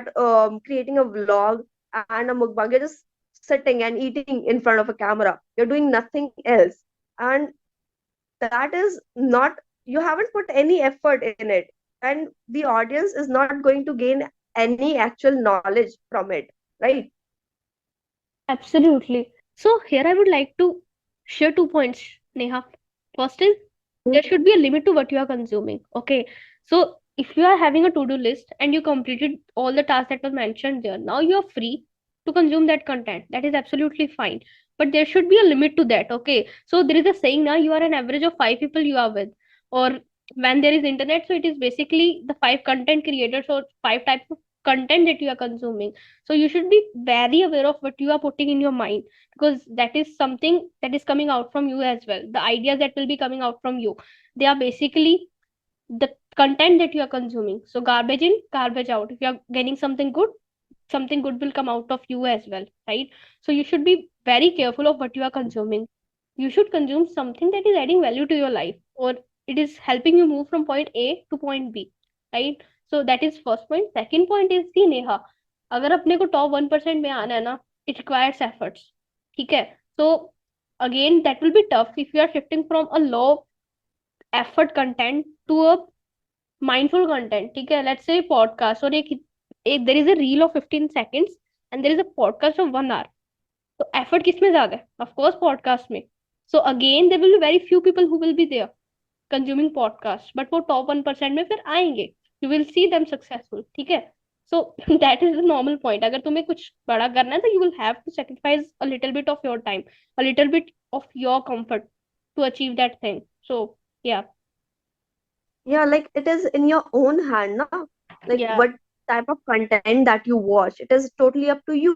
creating a vlog and a mukbang, you're just sitting and eating in front of a camera, you're doing nothing else, and that is not, you haven't put any effort in it, and the audience is not going to gain any actual knowledge from it, right? Absolutely. So here I would like to share 2 points, Neha. First is there should be a limit to what you are consuming. Okay. So if you are having a to-do list and you completed all the tasks that were mentioned there, now you are free to consume that content. That is absolutely fine. But there should be a limit to that. Okay. So there is a saying now you are an average of 5 people you are with. Or when there is internet, so it is basically the 5 content creators or 5 types of content that you are consuming. So you should be very aware of what you are putting in your mind, because that is something that is coming out from you as well. The ideas that will be coming out from you, they are basically the content that you are consuming. So garbage in, garbage out. If you are getting something good will come out of you as well, right? So you should be very careful of what you are consuming. You should consume something that is adding value to your life, or it is helping you move from point A to point B, right? So that is first point. Second point is the Neha, अगर अपने को top 1% में आना है ना, it requires efforts. ठीक है? So again that will be tough if you are shifting from a low effort content to a mindful content. ठीक है? Let's say podcast, और एक there is a reel of 15 seconds and there is a podcast of 1 hour. तो effort किस में ज्यादा है? Of course podcast में. So again there will be very few people who will be there consuming podcast, but वो top 1% में फिर आएंगे. You will see them successful. ठीक है? So that is the normal point. अगर तुम्हें कुछ बड़ा करना है तो you will have to sacrifice a little bit of your time, a little bit of your comfort to achieve that thing. So yeah. Yeah, like it is in your own hand now, like या. what type of content that you watch, it is totally up to you.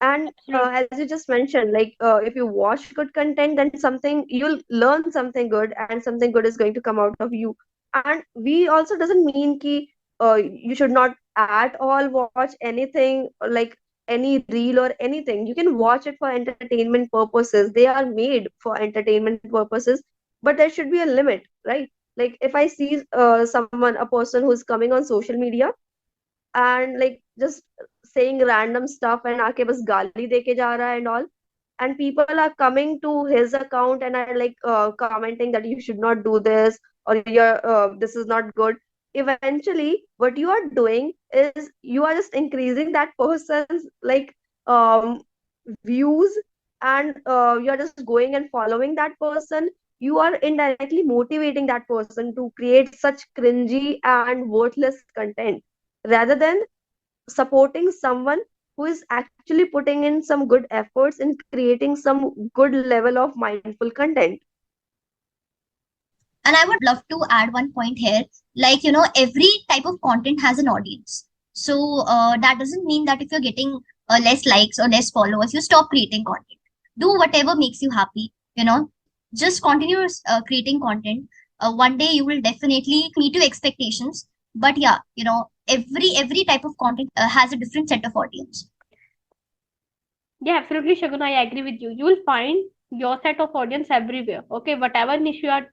And absolutely. as you just mentioned, like if you watch good content, then something you'll learn something good and something good is going to come out of you. And we also doesn't mean ki you should not at all watch anything like any reel or anything. You can watch it for entertainment purposes, they are made for entertainment purposes, but there should be a limit, right? Like if I see someone, a person who's coming on social media and like just saying random stuff and आके बस गाली देके जा रहा है and all, and people are coming to his account and are like commenting that you should not do this, or this is not good. Eventually what you are doing is you are just increasing that person's like um views, and you're just going and following that person. You are indirectly motivating that person to create such cringy and worthless content, rather than supporting someone who is actually putting in some good efforts in creating some good level of mindful content. And I would love to add one point here. Like, you know, every type of content has an audience. So that doesn't mean that if you're getting less likes or less followers, you stop creating content. Do whatever makes you happy, you know, just continue creating content. One day you will definitely meet your expectations. But yeah, you know, every type of content has a different set of audience. Yeah, absolutely, Shagun. I agree with you. You will find your set of audience everywhere. Okay, whatever niche you are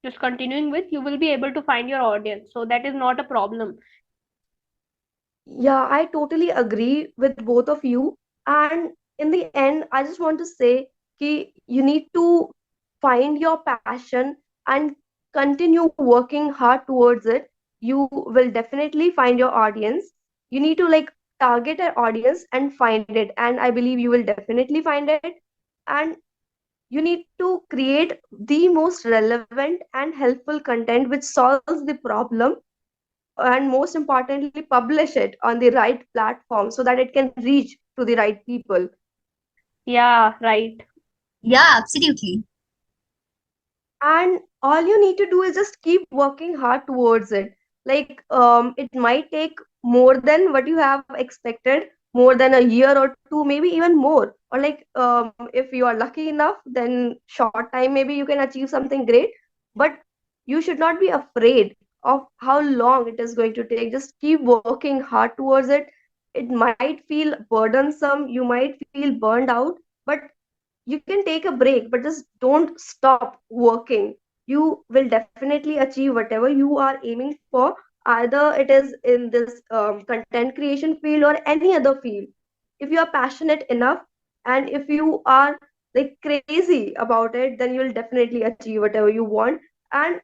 just continuing with, you will be able to find your audience. So that is not a problem. Yeah, I totally agree with both of you. And in the end, I just want to say कि you need to find your passion and continue working hard towards it. You will definitely find your audience. You need to like target an audience and find it. And I believe you will definitely find it. And you need to create the most relevant and helpful content which solves the problem, and most importantly publish it on the right platform so that it can reach to the right people. Yeah, right. Yeah, absolutely. And all you need to do is just keep working hard towards it. Like it might take more than what you have expected, more than a year or two, maybe even more, or like if you are lucky enough, then short time maybe you can achieve something great. But you should not be afraid of how long it is going to take. Just keep working hard towards it. It might feel burdensome, you might feel burned out, but you can take a break, but just don't stop working. You will definitely achieve whatever you are aiming for, either it is in this content creation field or any other field. If you are passionate enough and if you are like crazy about it, then you'll definitely achieve whatever you want. And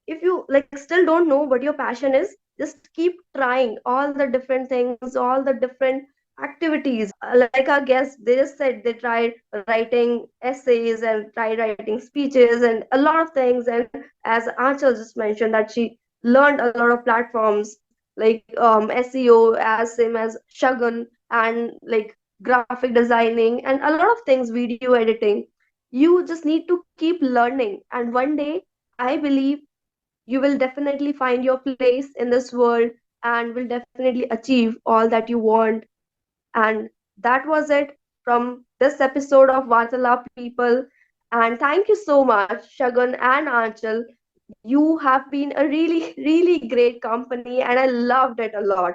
if you like still don't know what your passion is, just keep trying all the different things, all the different activities. Like our guests, they just said they tried writing essays and tried writing speeches and a lot of things. And as Aanchal just mentioned, that she learned a lot of platforms like SEO, as same as Shagun, and like graphic designing and a lot of things, video editing. You just need to keep learning, and one day I believe you will definitely find your place in this world and will definitely achieve all that you want. And that was it from this episode of Vartala People. And thank you so much, Shagun and Anchal. You have been a really, really great company, and I loved it a lot.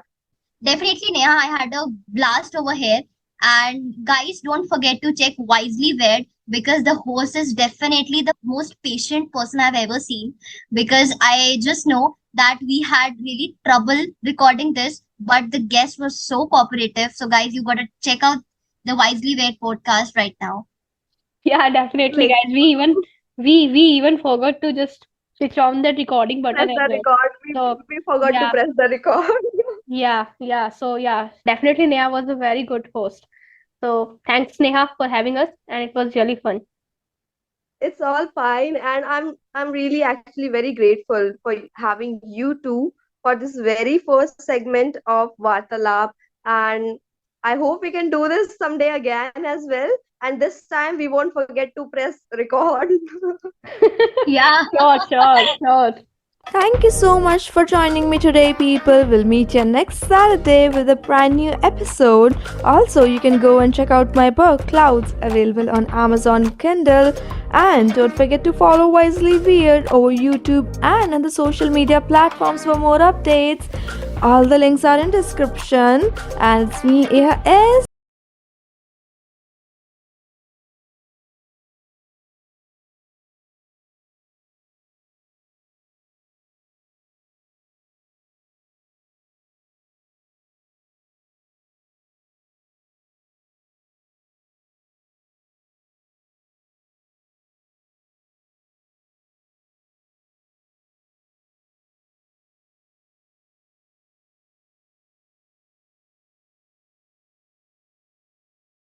Definitely, Neha, I had a blast over here. And guys, don't forget to check Wisely Wed, because the host is definitely the most patient person I've ever seen. Because I just know that we had really trouble recording this, but the guest was so cooperative. So, guys, you gotta check out the Wisely Wed podcast right now. Yeah, definitely, Like, guys. We even forgot to just switch on the recording press button as the well. record. So We forgot to yeah, press the record. yeah. So yeah, definitely Neha was a very good host. So thanks Neha for having us, and it was really fun. It's all fine, and I'm really actually very grateful for having you two for this very first segment of Vartalap. And I hope we can do this someday again as well. And this time we won't forget to press record. Yeah. Sure. Thank you so much for joining me today, people. We'll meet you next Saturday with a brand new episode. Also, you can go and check out my book, Clouds, available on Amazon Kindle. And don't forget to follow Wisely Weird over YouTube and on the social media platforms for more updates. All the links are in description. And it's me, AS,